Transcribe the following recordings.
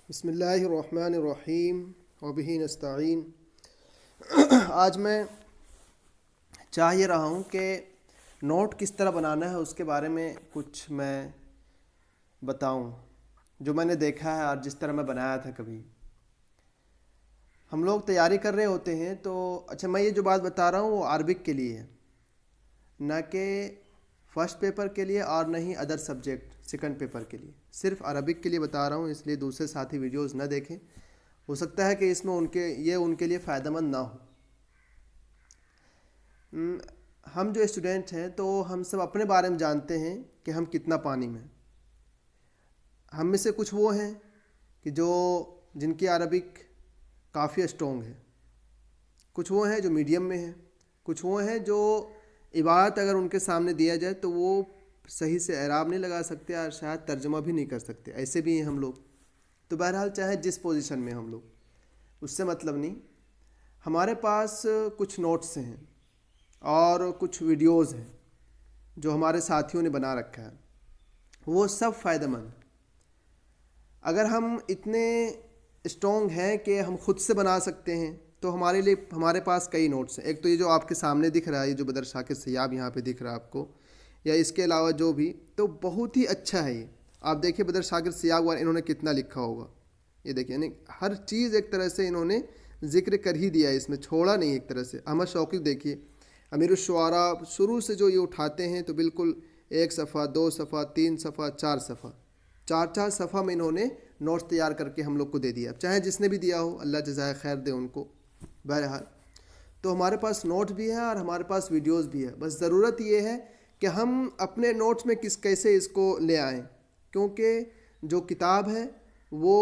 بسم اللہ الرحمن الرحیم وبہ نستعین۔ آج میں چاہ یہ رہا ہوں کہ نوٹ کس طرح بنانا ہے اس کے بارے میں کچھ میں بتاؤں، جو میں نے دیکھا ہے اور جس طرح میں بنایا تھا کبھی۔ ہم لوگ تیاری کر رہے ہوتے ہیں تو میں یہ جو بات بتا رہا ہوں وہ عربک کے لیے ہے، نہ کہ فرسٹ پیپر کے لیے اور نہ ہی ادر سبجیکٹ سیکنڈ پیپر کے لیے، صرف عربک کے لیے بتا رہا ہوں، اس لیے دوسرے ساتھی ویڈیوز نہ دیکھیں، ہو سکتا ہے کہ اس میں ان کے لیے فائدہ مند نہ ہو۔ ہم جو اسٹوڈنٹ ہیں تو ہم سب اپنے بارے میں جانتے ہیں کہ ہم کتنا پانی میں۔ ہم میں سے کچھ وہ ہیں کہ جن کی عربک کافی اسٹرونگ ہے، کچھ وہ ہیں جو میڈیم میں ہیں، کچھ وہ ہیں جو عبارت اگر ان کے سامنے دیا جائے تو وہ صحیح سے اعراب نہیں لگا سکتے اور شاید ترجمہ بھی نہیں کر سکتے، ایسے بھی ہیں ہم لوگ۔ تو بہرحال چاہے جس پوزیشن میں ہم لوگ، اس سے مطلب نہیں، ہمارے پاس کچھ نوٹس ہیں اور کچھ ویڈیوز ہیں جو ہمارے ساتھیوں نے بنا رکھا ہے، وہ سب فائدہ مند۔ اگر ہم اتنے اسٹرونگ ہیں کہ ہم خود سے بنا سکتے ہیں تو ہمارے پاس کئی نوٹس ہیں۔ ایک تو یہ جو آپ کے سامنے دکھ رہا ہے، یہ جو بدر شاکر سیاب یہاں پہ دکھ رہا ہے آپ کو، یا اس کے علاوہ جو بھی، تو بہت ہی اچھا ہے یہ۔ آپ دیکھیں بدر شاکر سیاب انہوں نے کتنا لکھا ہوگا، یہ دیکھیں، یعنی ہر چیز ایک طرح سے انہوں نے ذکر کر ہی دیا ہے، اس میں چھوڑا نہیں ایک طرح سے۔ احمد شوقی دیکھیے، امیر الشعراء، شروع سے جو یہ اٹھاتے ہیں تو بالکل 1 صفحہ 2 صفحہ 3 صفحہ 4 صفحہ، 4 صفحہ میں انہوں نے نوٹس تیار کر کے ہم لوگ کو دے دیا، چاہے جس نے بھی دیا ہو، اللہ جزائے خیر دے ان کو۔ بہرحال تو ہمارے پاس نوٹ بھی ہے اور ہمارے پاس ویڈیوز بھی ہے، بس ضرورت یہ ہے کہ ہم اپنے نوٹس میں کیسے اس کو لے آئیں، کیونکہ جو کتاب ہے وہ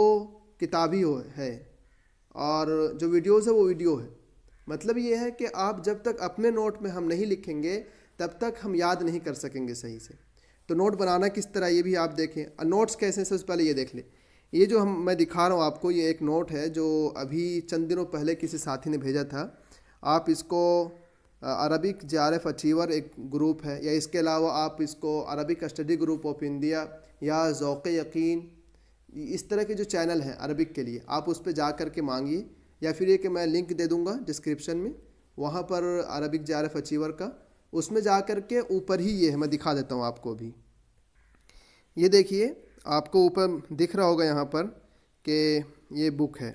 کتابی ہے اور جو ویڈیوز ہے وہ ویڈیو ہے۔ مطلب یہ ہے کہ آپ جب تک اپنے نوٹ میں ہم نہیں لکھیں گے تب تک ہم یاد نہیں کر سکیں گے صحیح سے۔ تو نوٹ بنانا کس طرح یہ بھی آپ دیکھیں۔ نوٹس کیسے، سب سے پہلے یہ دیکھ لیں، یہ جو میں دکھا رہا ہوں آپ کو، یہ ایک نوٹ ہے جو ابھی چند دنوں پہلے کسی ساتھی نے بھیجا تھا۔ آپ اس کو عربک JRF اچیور ایک گروپ ہے، یا اس کے علاوہ آپ اس کو Arabic study group of India یا ذوق یقین، اس طرح کے جو چینل ہیں عربک کے لیے، آپ اس پہ جا کر کے مانگیے، یا پھر یہ کہ میں لنک دے دوں گا ڈسکرپشن میں، وہاں پر عربک JRF اچیور کا، اس میں جا کر کے اوپر ہی یہ ہے، میں دکھا دیتا ہوں آپ کو بھی۔ یہ دیکھیے، آپ کو اوپر دکھ رہا ہوگا یہاں پر کہ یہ بک ہے،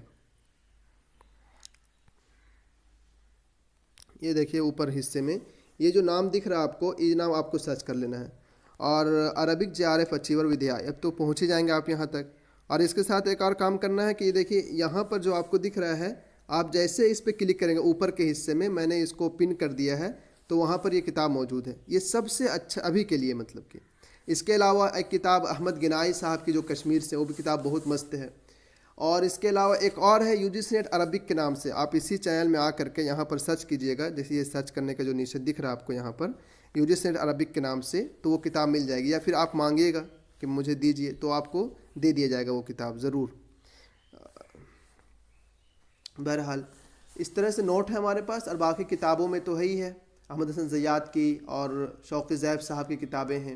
یہ دیکھیے اوپر حصے میں یہ جو نام دکھ رہا ہے آپ کو، یہ نام آپ کو سرچ کر لینا ہے، اور عربک JRF اچیور ودیا، اب تو پہنچ ہی جائیں گے آپ یہاں تک۔ اور اس کے ساتھ ایک اور کام کرنا ہے کہ یہ دیکھیے یہاں پر جو آپ کو دکھ رہا ہے، آپ جیسے اس پہ کلک کریں گے اوپر کے حصے میں نے اس کو پن کر دیا ہے، تو وہاں پر یہ کتاب موجود ہے۔ یہ سب سے اچھا ابھی کے لیے، مطلب کہ اس کے علاوہ ایک کتاب احمد گنائی صاحب کی جو کشمیر سے، وہ بھی کتاب بہت مست ہے۔ اور اس کے علاوہ ایک اور ہے UGC نیٹ عربک کے نام سے، آپ اسی چینل میں آ کر کے یہاں پر سرچ کیجئے گا، جیسے یہ سرچ کرنے کا جو نیچے دکھ رہا ہے آپ کو یہاں پر UGC نیٹ عربک کے نام سے، تو وہ کتاب مل جائے گی، یا پھر آپ مانگیے گا کہ مجھے دیجئے تو آپ کو دے دیا جائے گا وہ کتاب ضرور۔ بہرحال اس طرح سے نوٹ ہے ہمارے پاس، اور باقی کتابوں میں تو ہے ہی ہے، احمد حسن زیات کی اور شوقی زیب صاحب کی کتابیں ہیں،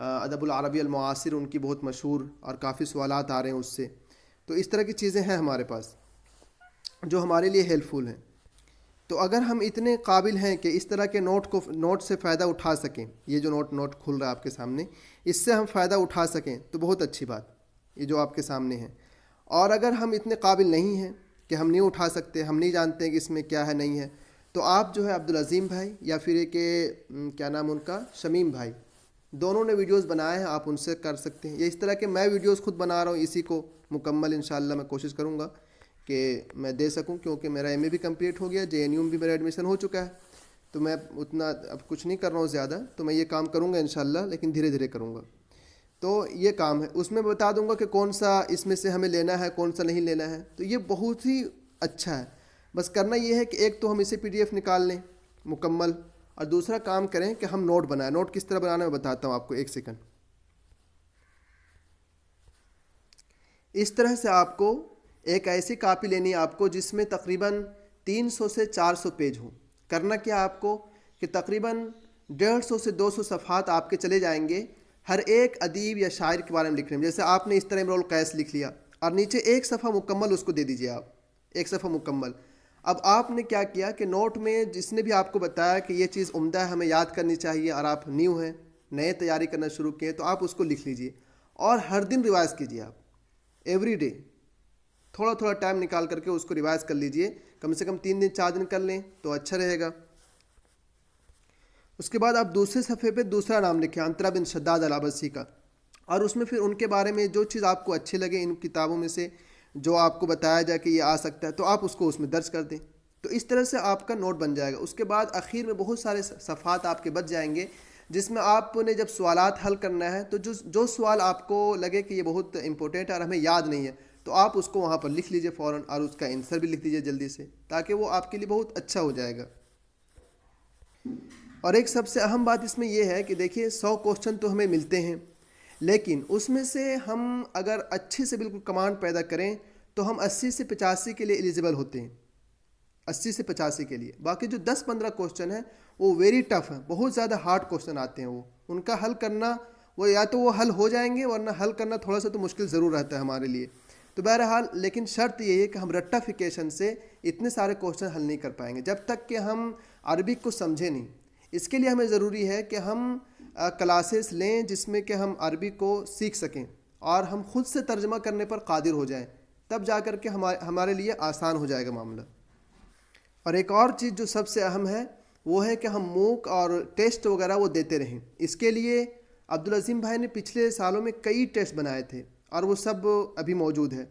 ادب العربی المعاصر ان کی بہت مشہور، اور کافی سوالات آ رہے ہیں اس سے۔ تو اس طرح کی چیزیں ہیں ہمارے پاس جو ہمارے لیے ہیلپ فل ہیں۔ تو اگر ہم اتنے قابل ہیں کہ اس طرح کے نوٹ سے فائدہ اٹھا سکیں، یہ جو نوٹ کھل رہا ہے آپ کے سامنے، اس سے ہم فائدہ اٹھا سکیں تو بہت اچھی بات، یہ جو آپ کے سامنے ہے۔ اور اگر ہم اتنے قابل نہیں ہیں کہ ہم نہیں اٹھا سکتے، ہم نہیں جانتے ہیں کہ اس میں کیا ہے نہیں ہے، تو آپ جو ہے عبدالعظیم بھائی یا پھر کہ کیا نام ان کا، شمیم بھائی، دونوں نے ویڈیوز بنائے ہیں، آپ ان سے کر سکتے ہیں۔ یا اس طرح کہ میں ویڈیوز خود بنا رہا ہوں، اسی کو مکمل انشاءاللہ میں کوشش کروں گا کہ میں دے سکوں، کیونکہ میرا MA بھی کمپلیٹ ہو گیا، JNU میں بھی میرا ایڈمیشن ہو چکا ہے، تو میں اتنا اب کچھ نہیں کر رہا ہوں زیادہ، تو میں یہ کام کروں گا انشاءاللہ، لیکن دھیرے دھیرے کروں گا۔ تو یہ کام ہے، اس میں بتا دوں گا کہ کون سا اس میں سے ہمیں لینا ہے، کون سا نہیں لینا ہے، تو یہ بہت ہی اچھا ہے۔ بس کرنا یہ ہے کہ ایک تو ہم اسے PDF نکال لیں مکمل، اور دوسرا کام کریں کہ ہم نوٹ بنائیں۔ نوٹ کس طرح بنانا میں بتاتا ہوں آپ کو، ایک سیکنڈ۔ اس طرح سے آپ کو ایک ایسی کاپی لینی ہے آپ کو جس میں تقریباً 300 سے 400 پیج ہوں۔ کرنا کیا آپ کو کہ تقریباً 150 سے 200 صفحات آپ کے چلے جائیں گے ہر ایک ادیب یا شاعر کے بارے میں لکھنے میں۔ جیسے آپ نے اس طرح امرؤ القیس لکھ لیا، اور نیچے ایک صفحہ مکمل اس کو دے دیجیے آپ، ایک صفحہ مکمل۔ اب آپ نے کیا کیا کہ نوٹ میں جس نے بھی آپ کو بتایا کہ یہ چیز عمدہ ہے، ہمیں یاد کرنی چاہیے، اور آپ نیو ہیں، نئے تیاری کرنا شروع کیے، تو آپ اس کو لکھ لیجیے اور ہر دن ریوائز کیجیے آپ، ایوری ڈے تھوڑا تھوڑا ٹائم نکال کر کے اس کو ریوائز کر لیجیے، کم سے کم 3 دن 4 دن کر لیں تو اچھا رہے گا۔ اس کے بعد آپ دوسرے صفحے پہ دوسرا نام لکھیں، عنترہ بن شداد العبسی کا، اور اس میں پھر ان کے بارے میں جو چیز آپ کو اچھے لگے ان کتابوں میں سے، جو آپ کو بتایا جائے کہ یہ آ سکتا ہے، تو آپ اس کو اس میں درج کر دیں۔ تو اس طرح سے آپ کا نوٹ بن جائے گا۔ اس کے بعد اخیر میں بہت سارے صفحات آپ کے بچ جائیں گے، جس میں آپ نے جب سوالات حل کرنا ہے تو جو سوال آپ کو لگے کہ یہ بہت امپورٹنٹ ہے اور ہمیں یاد نہیں ہے، تو آپ اس کو وہاں پر لکھ لیجئے فوراً، اور اس کا آنسر بھی لکھ دیجئے جلدی سے، تاکہ وہ آپ کے لیے بہت اچھا ہو جائے گا۔ اور ایک سب سے اہم بات اس میں یہ ہے کہ دیکھیے 100 کوسچن تو ہمیں ملتے ہیں، لیکن اس میں سے ہم اگر اچھے سے بالکل کمانڈ پیدا کریں تو ہم 80 سے 85 کے لیے ایلیجیبل ہوتے ہیں، 80 سے 85 کے لیے۔ باقی جو 10-15 کوسچن ہیں وہ ویری ٹف ہیں، بہت زیادہ ہارڈ کوسچن آتے ہیں، وہ ان کا حل کرنا، وہ یا تو وہ حل ہو جائیں گے، ورنہ حل کرنا تھوڑا سا تو مشکل ضرور رہتا ہے ہمارے لیے۔ تو بہرحال لیکن شرط یہ ہے کہ ہم رٹافیکیشن سے اتنے سارے کوسچن حل نہیں کر پائیں گے جب تک کہ ہم عربک کو سمجھیں نہیں۔ اس کے لیے ہمیں ضروری ہے کہ ہم کلاسز لیں جس میں کہ ہم عربی کو سیکھ سکیں اور ہم خود سے ترجمہ کرنے پر قادر ہو جائیں، تب جا کر کے ہمارے لیے آسان ہو جائے گا معاملہ۔ اور ایک اور چیز جو سب سے اہم ہے وہ ہے کہ ہم موک اور ٹیسٹ وغیرہ وہ دیتے رہیں۔ اس کے لیے عبدالعظیم بھائی نے پچھلے سالوں میں کئی ٹیسٹ بنائے تھے اور وہ سب ابھی موجود ہے،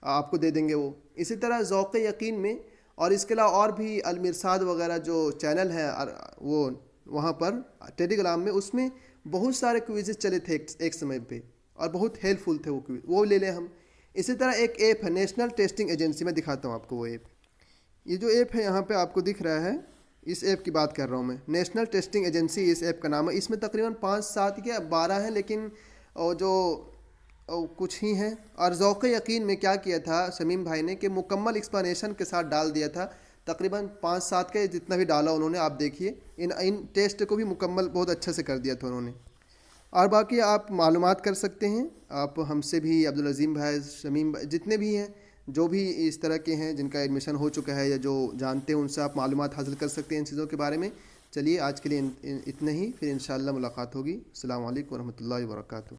آپ کو دے دیں گے وہ۔ اسی طرح ذوق یقین میں، اور اس کے علاوہ اور بھی المرصاد وغیرہ جو چینل ہے وہ وہاں پر ٹیلی گرام میں، اس میں بہت سارے کوئزز چلے تھے ایک سمے پہ، اور بہت ہیلپ فل تھے وہ کوئز، وہ لے لیں ہم۔ اسی طرح ایک ایپ ہے نیشنل ٹیسٹنگ ایجنسی، میں دکھاتا ہوں آپ کو وہ ایپ۔ یہ جو ایپ ہے یہاں پہ آپ کو دکھ رہا ہے، اس ایپ کی بات کر رہا ہوں میں، نیشنل ٹیسٹنگ ایجنسی اس ایپ کا نام ہے۔ اس میں تقریباً 5-7 یا 12 ہیں، لیکن جو کچھ ہی ہیں۔ اور ذوق یقین میں کیا کیا تھا شمیم بھائی نے کہ مکمل ایکسپلینیشن کے ساتھ ڈال دیا تھا، تقریباً 5-7 کا جتنا بھی ڈالا انہوں نے، آپ دیکھیے ان ٹیسٹ کو بھی مکمل بہت اچھے سے کر دیا تھا انہوں نے۔ اور باقی آپ معلومات کر سکتے ہیں، آپ ہم سے بھی، عبدالعظیم بھائی، شمیم بھائی، جتنے بھی ہیں جو بھی اس طرح کے ہیں جن کا ایڈمیشن ہو چکا ہے یا جو جانتے ہیں، ان سے آپ معلومات حاصل کر سکتے ہیں ان چیزوں کے بارے میں۔ چلیے آج کے لیے اتنا ہی، پھر انشاءاللہ ملاقات ہوگی۔ السلام علیکم ورحمۃ اللہ وبرکاتہ۔